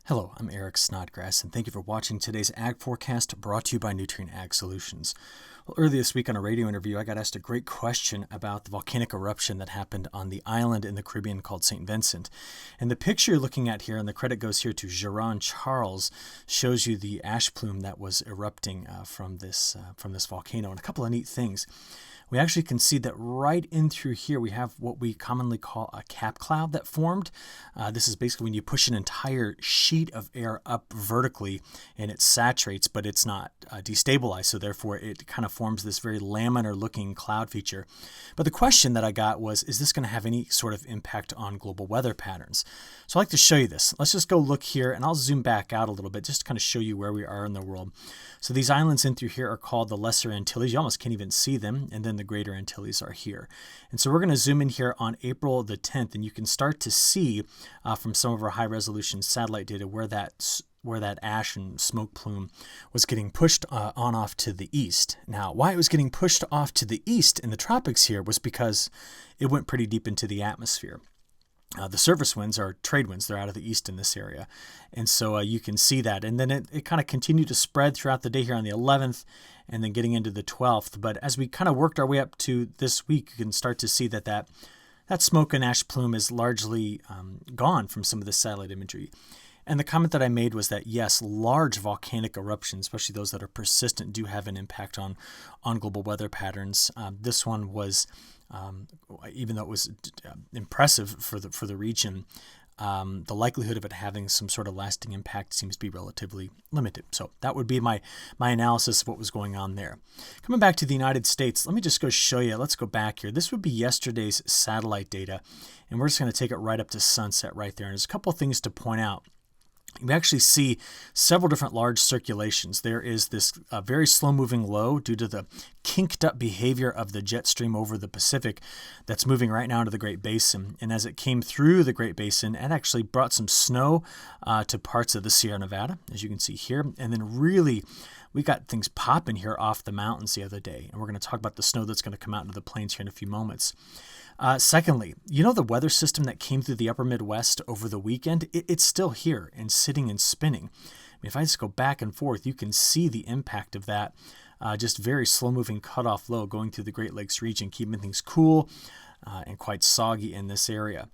Hello, I'm Eric Snodgrass, and thank you for watching today's Ag Forecast brought to you by Nutrien Ag Solutions. Well, earlier this week on a radio interview, I got asked a great question about the volcanic eruption that happened on the island in the Caribbean called St. Vincent. And the picture you're looking at here, and the credit goes here to Geron Charles, shows you the ash plume that was erupting from this volcano. And a couple of neat things. We actually can see that right in through here we have what we commonly call a cap cloud that formed. This is basically when you push an entire sheet of air up vertically and it saturates, but it's not destabilized, so therefore it kind of forms this very laminar looking cloud feature. But the question that I got was, is this going to have any sort of impact on global weather patterns? So I'd like to show you this. Let's just go look here, and I'll zoom back out a little bit just to kind of show you where we are in the world. So these islands in through here are called the Lesser Antilles. You almost can't even see them, and then the Greater Antilles are here. And so we're going to zoom in here on April the 10th, and you can start to see from some of our high-resolution satellite data where that ash and smoke plume was getting pushed on off to the east. Now, why it was getting pushed off to the east in the tropics here was because it went pretty deep into the atmosphere. The surface winds are trade winds. They're out of the east in this area. And so you can see that. And then it kind of continued to spread throughout the day here on the 11th and then getting into the 12th. But as we kind of worked our way up to this week, you can start to see that smoke and ash plume is largely gone from some of the satellite imagery. And the comment that I made was that, yes, large volcanic eruptions, especially those that are persistent, do have an impact on global weather patterns. This one was, even though it was impressive for the region, the likelihood of it having some sort of lasting impact seems to be relatively limited. So that would be my analysis of what was going on there. Coming back to the United States, let me just go show you. Let's go back here. This would be yesterday's satellite data, and we're just going to take it right up to sunset right there. And there's a couple of things to point out. We actually see several different large circulations. There is this very slow-moving low due to the kinked-up behavior of the jet stream over the Pacific that's moving right now into the Great Basin. And as it came through the Great Basin, it actually brought some snow to parts of the Sierra Nevada, as you can see here. And then really, we got things popping here off the mountains the other day. And we're going to talk about the snow that's going to come out into the plains here in a few moments. Secondly, you know the weather system that came through the upper Midwest over the weekend? It's still here and sitting and spinning. I mean, if I just go back and forth, you can see the impact of that just very slow-moving cutoff low going through the Great Lakes region, keeping things cool and quite soggy in this area.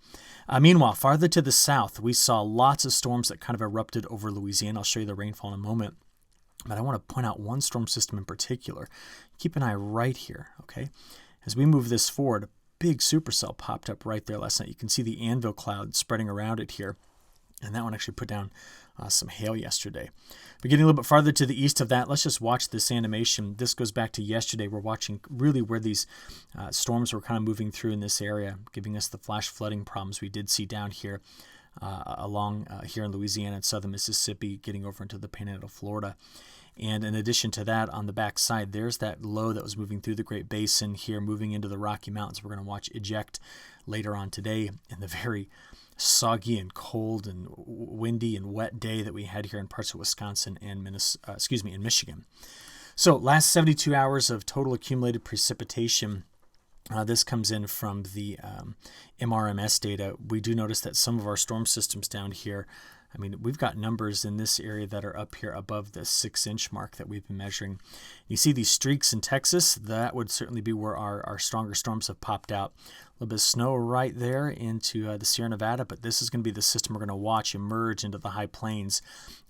Meanwhile, farther to the south, we saw lots of storms that kind of erupted over Louisiana. I'll show you the rainfall in a moment. But I want to point out one storm system in particular. Keep an eye right here, okay? As we move this forward, big supercell popped up right there last night. You can see the anvil cloud spreading around it here. And that one actually put down some hail yesterday. But getting a little bit farther to the east of that, let's just watch this animation. This goes back to yesterday. We're watching really where these storms were kind of moving through in this area, giving us the flash flooding problems we did see down here along here in Louisiana and southern Mississippi, getting over into the Panhandle, Florida. And in addition to that, on the back side, there's that low that was moving through the Great Basin here, moving into the Rocky Mountains. We're going to watch eject later on today in the very soggy and cold and windy and wet day that we had here in parts of Wisconsin and in Michigan. So last 72 hours of total accumulated precipitation. This comes in from the MRMS data. We do notice that some of our storm systems down here, I mean, we've got numbers in this area that are up here above the 6-inch mark that we've been measuring. You see these streaks in Texas? That would certainly be where our stronger storms have popped out. A little bit of snow right there into the Sierra Nevada, but this is going to be the system we're going to watch emerge into the high plains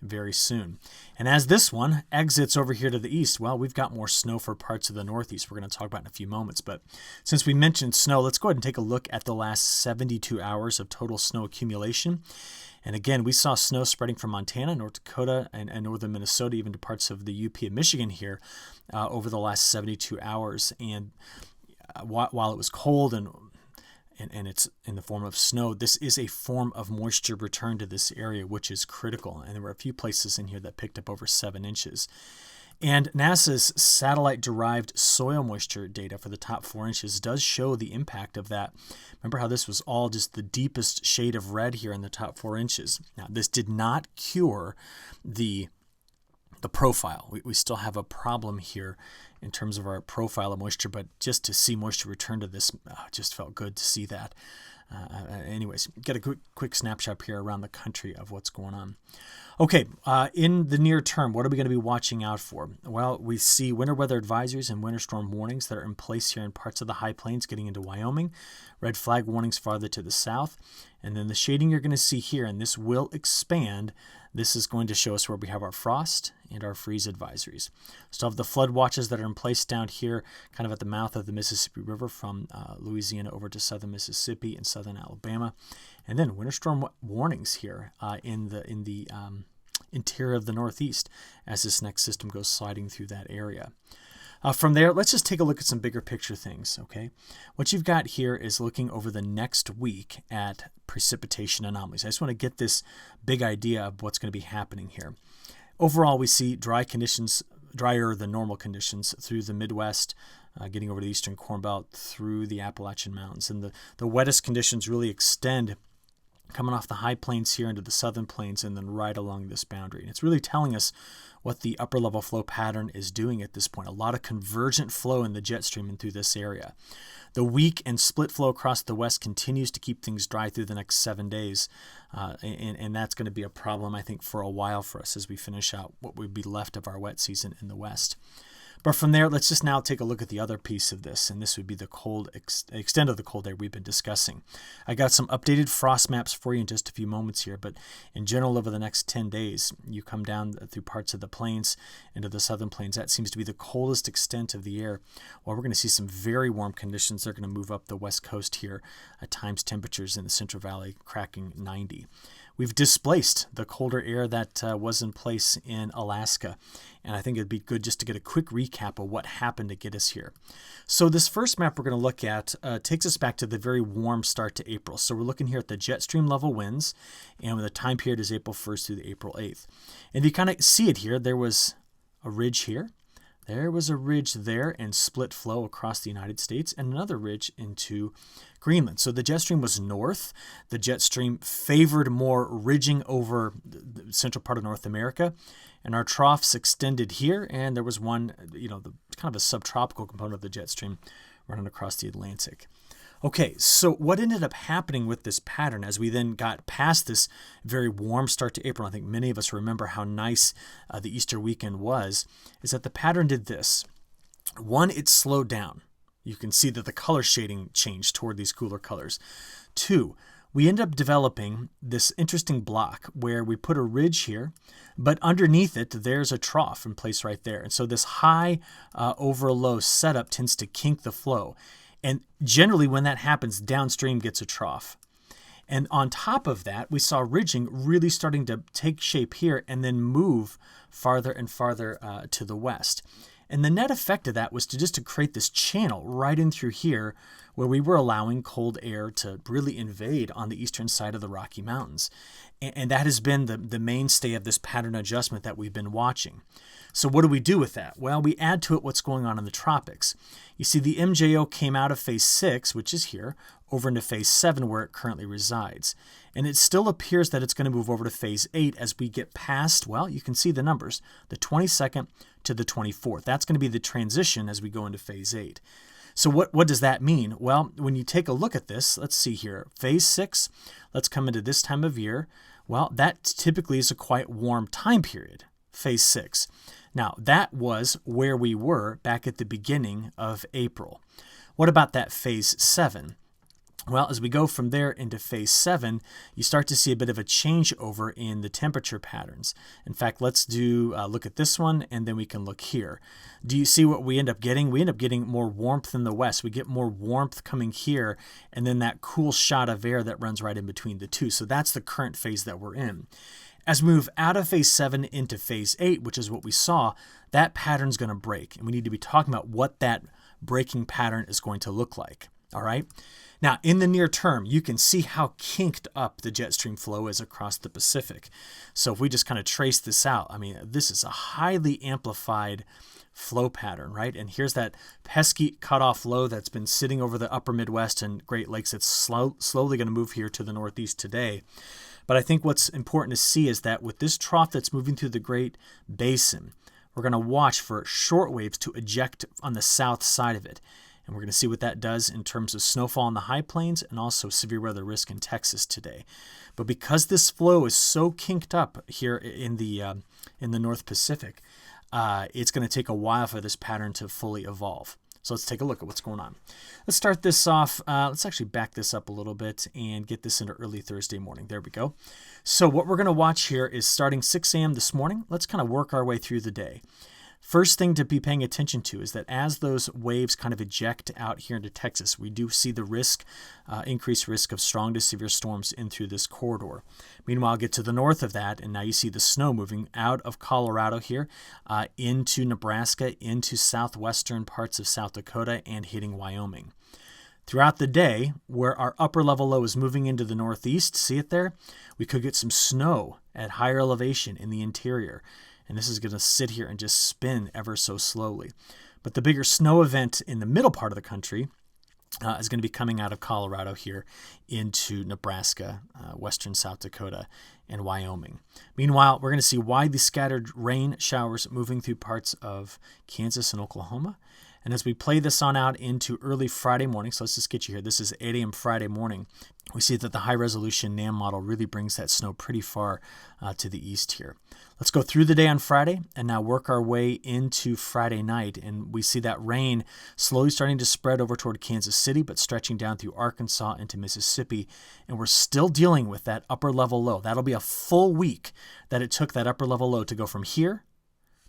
very soon. And as this one exits over here to the east, well, we've got more snow for parts of the Northeast we're going to talk about in a few moments. But since we mentioned snow, let's go ahead and take a look at the last 72 hours of total snow accumulation. And again, we saw snow spreading from Montana, North Dakota, and northern Minnesota, even to parts of the UP of Michigan here over the last 72 hours. And while it was cold and it's in the form of snow, this is a form of moisture return to this area, which is critical. And there were a few places in here that picked up over 7 inches. And NASA's satellite-derived soil moisture data for the top 4 inches does show the impact of that. Remember how this was all just the deepest shade of red here in the top 4 inches. Now, this did not cure the profile. We still have a problem here in terms of our profile of moisture, but just to see moisture return to this just felt good to see that. anyways, get a quick snapshot here around the country of what's going on. Okay, in the near term, what are we going to be watching out for? Well, we see winter weather advisories and winter storm warnings that are in place here in parts of the high plains getting into Wyoming, red flag warnings farther to the south, and then the shading you're going to see here, and this will expand. This is going to show us where we have our frost and our freeze advisories. Still have the flood watches that are in place down here, kind of at the mouth of the Mississippi River from Louisiana over to southern Mississippi and southern Alabama. And then winter storm warnings here in the interior of the Northeast as this next system goes sliding through that area. From there, let's just take a look at some bigger picture things, okay? What you've got here is looking over the next week at precipitation anomalies. I just want to get this big idea of what's going to be happening here. Overall, we see dry conditions, drier than normal conditions through the Midwest, getting over the eastern Corn Belt through the Appalachian Mountains. And the wettest conditions really extend coming off the high plains here into the southern plains and then right along this boundary. And it's really telling us what the upper level flow pattern is doing at this point. A lot of convergent flow in the jet stream and through this area. The weak and split flow across the west continues to keep things dry through the next 7 days. And that's going to be a problem, I think, for a while for us as we finish out what would be left of our wet season in the west. But from there, let's just now take a look at the other piece of this, and this would be the cold extent of the cold air we've been discussing. I got some updated frost maps for you in just a few moments here, but in general, over the next 10 days, you come down through parts of the plains into the southern plains. That seems to be the coldest extent of the air. Well, we're going to see some very warm conditions. They're going to move up the west coast here, at times temperatures in the Central Valley cracking 90. We've displaced the colder air that was in place in Alaska, and I think it'd be good just to get a quick recap of what happened to get us here. So this first map we're going to look at takes us back to the very warm start to April. So we're looking here at the jet stream level winds, and the time period is April 1st through April 8th. And you kind of see it here. There was a ridge here. There was a ridge there and split flow across the United States and another ridge into Greenland. So the jet stream was north. The jet stream favored more ridging over the central part of North America. And our troughs extended here. And there was one, the kind of a subtropical component of the jet stream running across the Atlantic. Okay, so what ended up happening with this pattern as we then got past this very warm start to April, I think many of us remember how nice the Easter weekend was, is that the pattern did this. One, it slowed down. You can see that the color shading changed toward these cooler colors. Two, we ended up developing this interesting block where we put a ridge here, but underneath it, there's a trough in place right there. And so this high over low setup tends to kink the flow. And generally, when that happens, downstream gets a trough. And on top of that, we saw ridging really starting to take shape here and then move farther and farther to the west. And the net effect of that was to create this channel right in through here where we were allowing cold air to really invade on the eastern side of the Rocky Mountains. And that has been the mainstay of this pattern adjustment that we've been watching. So what do we do with that? Well, we add to it what's going on in the tropics. You see the MJO came out of phase 6, which is here, over into phase 7 where it currently resides. And it still appears that it's going to move over to phase 8 as we get past, well, you can see the numbers, the 22nd to the 24th. That's going to be the transition as we go into phase 8. So what does that mean? Well, when you take a look at this, let's see here. Phase 6, let's come into this time of year. Well, that typically is a quite warm time period, phase 6. Now, that was where we were back at the beginning of April. What about that phase 7? Well, as we go from there into phase 7, you start to see a bit of a changeover in the temperature patterns. In fact, let's look at this one, and then we can look here. Do you see what we end up getting? We end up getting more warmth in the west. We get more warmth coming here, and then that cool shot of air that runs right in between the two. So that's the current phase that we're in. As we move out of phase 7 into phase 8, which is what we saw, that pattern's going to break. And we need to be talking about what that breaking pattern is going to look like. All right? Now, in the near term, you can see how kinked up the jet stream flow is across the Pacific. So if we just kind of trace this out, I mean, this is a highly amplified flow pattern, right? And here's that pesky cutoff low that's been sitting over the upper Midwest and Great Lakes. It's slowly going to move here to the Northeast today. But I think what's important to see is that with this trough that's moving through the Great Basin, we're going to watch for short waves to eject on the south side of it. And we're going to see what that does in terms of snowfall in the high plains and also severe weather risk in Texas today. But because this flow is so kinked up here in the North Pacific, it's going to take a while for this pattern to fully evolve. So let's take a look at what's going on. Let's start this off. Let's actually back this up a little bit and get this into early Thursday morning. There we go. So what we're going to watch here is starting 6 a.m. this morning. Let's kind of work our way through the day. First thing to be paying attention to is that as those waves kind of eject out here into Texas, we do see the risk, increased risk of strong to severe storms in through this corridor. Meanwhile, get to the north of that, and now you see the snow moving out of Colorado here into Nebraska, into southwestern parts of South Dakota, and hitting Wyoming. Throughout the day, where our upper level low is moving into the northeast, see it there? We could get some snow at higher elevation in the interior. And this is going to sit here and just spin ever so slowly. But the bigger snow event in the middle part of the country is going to be coming out of Colorado here into Nebraska, western South Dakota, and Wyoming. Meanwhile, we're going to see widely scattered rain showers moving through parts of Kansas and Oklahoma. And as we play this on out into early Friday morning, so let's just get you here. This is 8 a.m. Friday morning. We see that the high-resolution NAM model really brings that snow pretty far to the east here. Let's go through the day on Friday and now work our way into Friday night. And we see that rain slowly starting to spread over toward Kansas City, but stretching down through Arkansas into Mississippi. And we're still dealing with that upper-level low. That'll be a full week that it took that upper-level low to go from here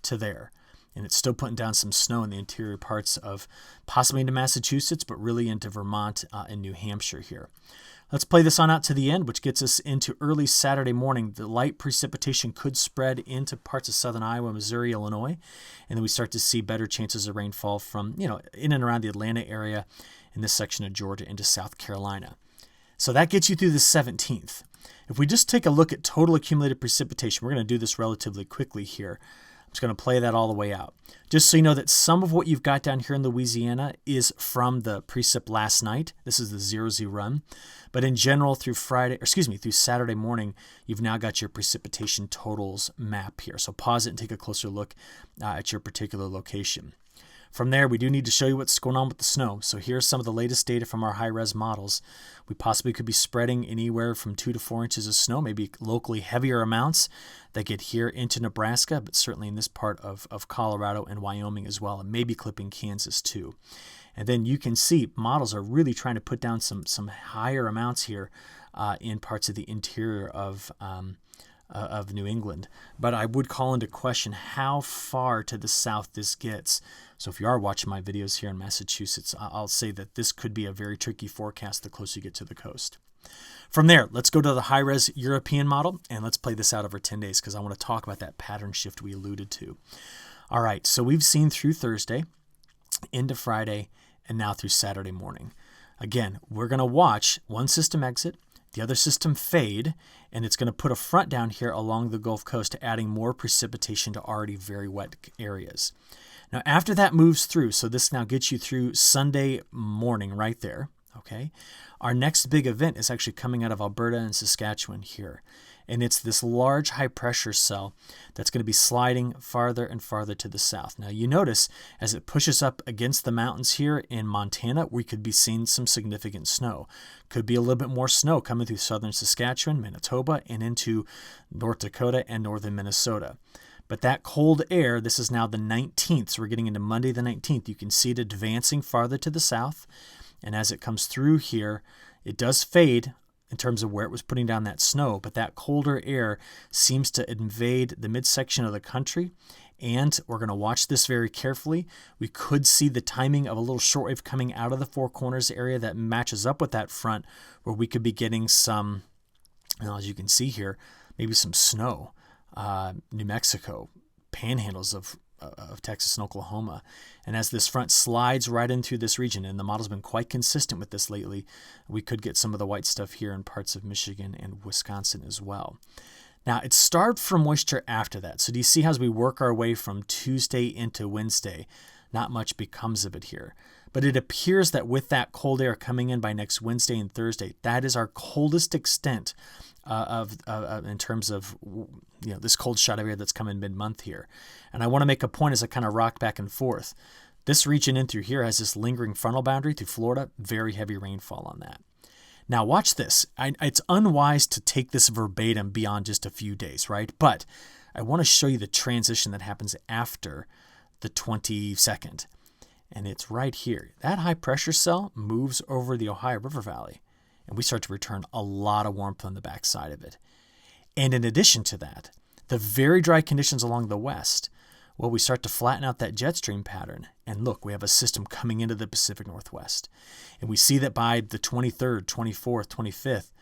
to there. And it's still putting down some snow in the interior parts of possibly into Massachusetts, but really into Vermont and New Hampshire here. Let's play this on out to the end, which gets us into early Saturday morning. The light precipitation could spread into parts of southern Iowa, Missouri, Illinois, and then we start to see better chances of rainfall from, in and around the Atlanta area in this section of Georgia into South Carolina. So that gets you through the 17th. If we just take a look at total accumulated precipitation, we're going to do this relatively quickly here. I'm just going to play that all the way out. Just so you know that some of what you've got down here in Louisiana is from the precip last night. This is the 0Z run. But in general, through Saturday morning, you've now got your precipitation totals map here. So pause it and take a closer look at your particular location. From there, we do need to show you what's going on with the snow. So here's some of the latest data from our high-res models. We possibly could be spreading anywhere from 2 to 4 inches of snow, maybe locally heavier amounts that get here into Nebraska, but certainly in this part of Colorado and Wyoming as well, and maybe clipping Kansas too. And then you can see models are really trying to put down some higher amounts here in parts of the interior of New England. But I would call into question how far to the south this gets. So if you are watching my videos here in Massachusetts, I'll say that this could be a very tricky forecast the closer you get to the coast. From there, let's go to the high-res European model, and let's play this out over 10 days because I want to talk about that pattern shift we alluded to. All right, so we've seen through Thursday, into Friday, and now through Saturday morning. Again, we're going to watch one system exit, the other system fade, and it's going to put a front down here along the Gulf Coast, adding more precipitation to already very wet areas. Now, after that moves through, so this now gets you through Sunday morning right there, okay? Our next big event is actually coming out of Alberta and Saskatchewan here. And it's this large high-pressure cell that's going to be sliding farther and farther to the south. Now, you notice as it pushes up against the mountains here in Montana, we could be seeing some significant snow. Could be a little bit more snow coming through southern Saskatchewan, Manitoba, and into North Dakota and northern Minnesota. But that cold air, this is now the 19th, so we're getting into Monday the 19th. You can see it advancing farther to the south. And as it comes through here, it does fade in terms of where it was putting down that snow, but that colder air seems to invade the midsection of the country, and we're going to watch this very carefully. We could see the timing of a little shortwave coming out of the Four Corners area that matches up with that front, where we could be getting some, as you can see here, maybe some snow. New Mexico, panhandles of Texas and Oklahoma. And as this front slides right in through this region, and the model's been quite consistent with this lately, we could get some of the white stuff here in parts of Michigan and Wisconsin as well. Now, it's starved for moisture after that. So do you see how as we work our way from Tuesday into Wednesday, not much becomes of it here. But it appears that with that cold air coming in by next Wednesday and Thursday, that is our coldest extent in terms of this cold shot of air that's coming mid-month here. And I want to make a point as I kind of rock back and forth. This region in through here has this lingering frontal boundary through Florida, very heavy rainfall on that. Now watch this. It's unwise to take this verbatim beyond just a few days, right? But I want to show you the transition that happens after the 22nd. And it's right here. That high pressure cell moves over the Ohio River Valley, and we start to return a lot of warmth on the backside of it. And in addition to that, the very dry conditions along the west, well, we start to flatten out that jet stream pattern. And look, we have a system coming into the Pacific Northwest. And we see that by the 23rd, 24th, 25th,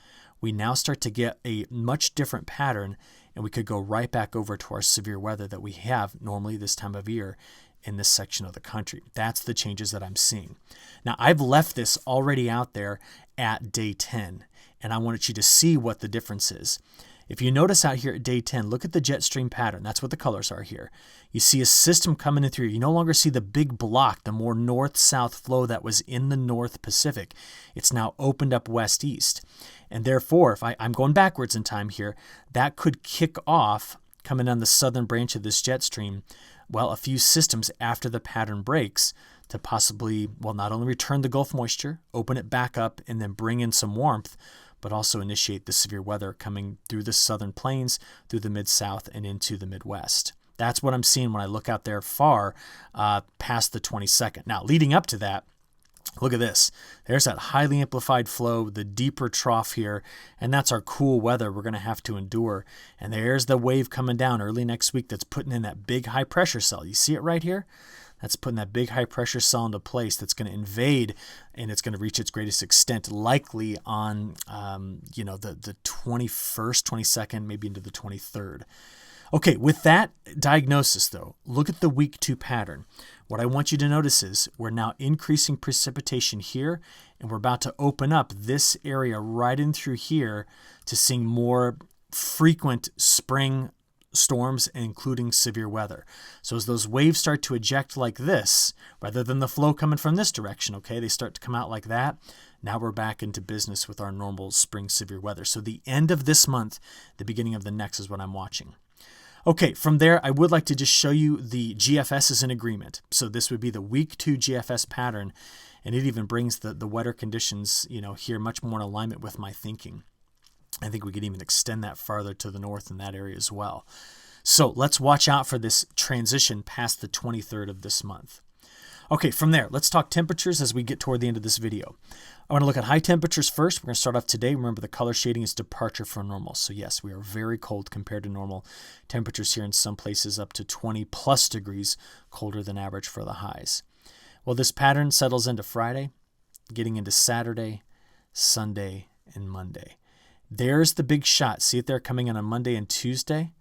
we now start to get a much different pattern, and we could go right back over to our severe weather that we have normally this time of year in this section of the country. That's the changes that I'm seeing. Now, I've left this already out there at day 10, and I wanted you to see what the difference is. If you notice out here at day 10, look at the jet stream pattern. That's what the colors are here. You see a system coming in through. You no longer see the big block, the more north-south flow that was in the North Pacific. It's now opened up west-east. And therefore, if I'm going backwards in time here, that could kick off, coming on the southern branch of this jet stream, well, a few systems after the pattern breaks to possibly, well, not only return the Gulf moisture, open it back up, and then bring in some warmth, but also initiate the severe weather coming through the southern plains, through the mid-south, and into the Midwest. That's what I'm seeing when I look out there far past the 22nd. Now, leading up to that, look at this. There's that highly amplified flow, the deeper trough here, and that's our cool weather we're going to have to endure. And there's the wave coming down early next week that's putting in that big high pressure cell. You see it right here? That's putting that big high pressure cell into place that's going to invade, and it's going to reach its greatest extent likely on the 21st, 22nd, maybe into the 23rd. Okay, with that diagnosis though, look at the week 2 pattern. What I want you to notice is we're now increasing precipitation here, and we're about to open up this area right in through here to seeing more frequent spring storms, including severe weather. So as those waves start to eject like this, rather than the flow coming from this direction, okay, they start to come out like that. Now we're back into business with our normal spring severe weather. So the end of this month, the beginning of the next is what I'm watching. Okay, from there, I would like to just show you the GFS is in agreement. So this would be the week 2 GFS pattern, and it even brings the wetter conditions, here much more in alignment with my thinking. I think we could even extend that farther to the north in that area as well. So let's watch out for this transition past the 23rd of this month. Okay, from there, let's talk temperatures as we get toward the end of this video. I want to look at high temperatures first. We're going to start off today. Remember, the color shading is departure from normal. So yes, we are very cold compared to normal. Temperatures here in some places up to 20 plus degrees colder than average for the highs. Well, this pattern settles into Friday, getting into Saturday, Sunday, and Monday. There's the big shot. See it there coming in on Monday and Tuesday?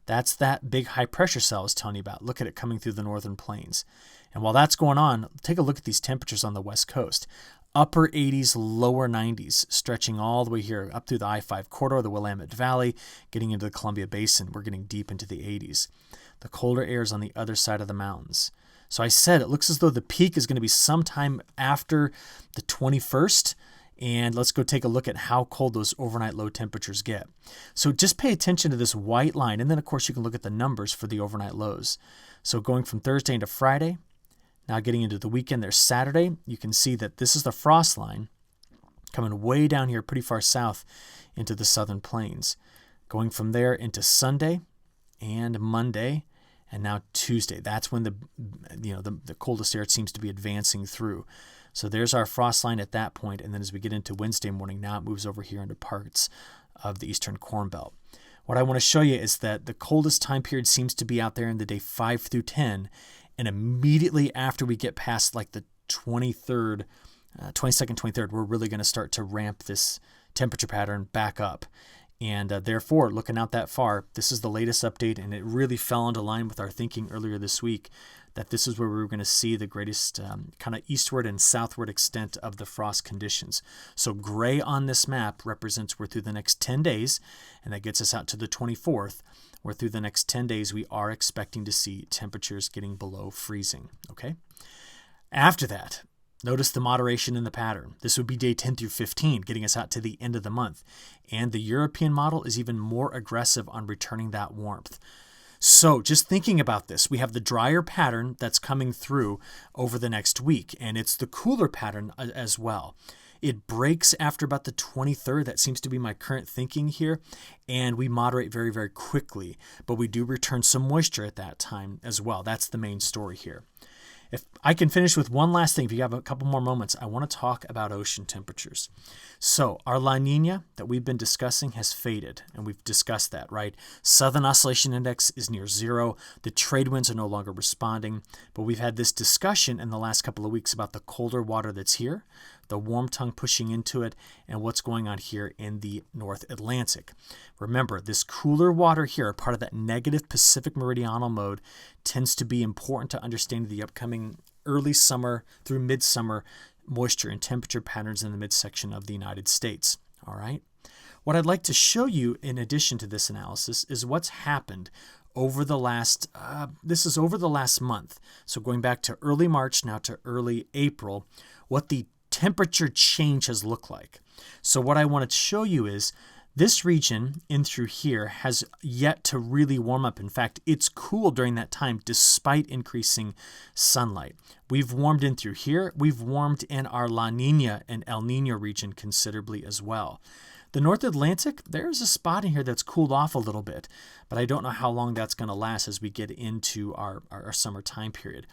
That's that big high pressure cell I was telling you about. Look at it coming through the northern plains. And while that's going on, take a look at these temperatures on the west coast. Upper 80s, lower 90s, stretching all the way here up through the I-5 corridor, the Willamette Valley, getting into the Columbia Basin. We're getting deep into the 80s. The colder air is on the other side of the mountains. So I said it looks as though the peak is going to be sometime after the 21st. And let's go take a look at how cold those overnight low temperatures get. So just pay attention to this white line. And then, of course, you can look at the numbers for the overnight lows. So going from Thursday into Friday, now getting into the weekend, there's Saturday. You can see that this is the frost line coming way down here pretty far south into the southern plains. Going from there into Sunday and Monday and now Tuesday. That's when the coldest air seems to be advancing through. So there's our frost line at that point, and then as we get into Wednesday morning, now it moves over here into parts of the eastern Corn Belt. What I want to show you is that the coldest time period seems to be out there in the day 5 through 10, and immediately after we get past like the 22nd, 23rd, we're really going to start to ramp this temperature pattern back up. And therefore, looking out that far, this is the latest update, and it really fell into line with our thinking earlier this week that this is where we were going to see the greatest kind of eastward and southward extent of the frost conditions. So gray on this map represents we're through the next 10 days, and that gets us out to the 24th, where through the next 10 days we are expecting to see temperatures getting below freezing. Okay. After that, notice the moderation in the pattern. This would be day 10 through 15, getting us out to the end of the month. And the European model is even more aggressive on returning that warmth. So just thinking about this, we have the drier pattern that's coming through over the next week, and it's the cooler pattern as well. It breaks after about the 23rd. That seems to be my current thinking here. And we moderate very, very quickly. But we do return some moisture at that time as well. That's the main story here. If I can finish with one last thing, if you have a couple more moments, I want to talk about ocean temperatures. So our La Nina that we've been discussing has faded, and we've discussed that, right? Southern Oscillation Index is near zero. The trade winds are no longer responding, but we've had this discussion in the last couple of weeks about the colder water that's here, the warm tongue pushing into it, and what's going on here in the North Atlantic. Remember, this cooler water here, part of that negative Pacific meridional mode, tends to be important to understanding the upcoming early summer through midsummer moisture and temperature patterns in the midsection of the United States. All right. What I'd like to show you in addition to this analysis is what's happened over the last, this is over the last month. So going back to early March now to early April, what the temperature change has looked like. So what I wanted to show you is this region in through here has yet to really warm up. In fact, it's cool during that time despite increasing sunlight. We've warmed in through here. We've warmed in our La Nina and El Nino region considerably as well. The North Atlantic, there's a spot in here that's cooled off a little bit, but I don't know how long that's going to last as we get into our summer time period.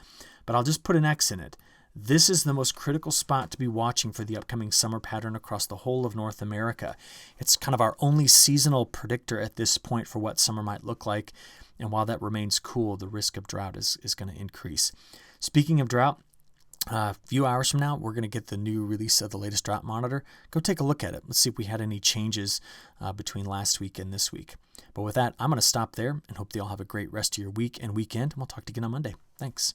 But I'll just put an X in it. This is the most critical spot to be watching for the upcoming summer pattern across the whole of North America. It's kind of our only seasonal predictor at this point for what summer might look like. And while that remains cool, the risk of drought is going to increase. Speaking of drought, a few hours from now, we're going to get the new release of the latest drought monitor. Go take a look at it. Let's see if we had any changes between last week and this week. But with that, I'm going to stop there and hope you all have a great rest of your week and weekend. And we'll talk to you again on Monday. Thanks.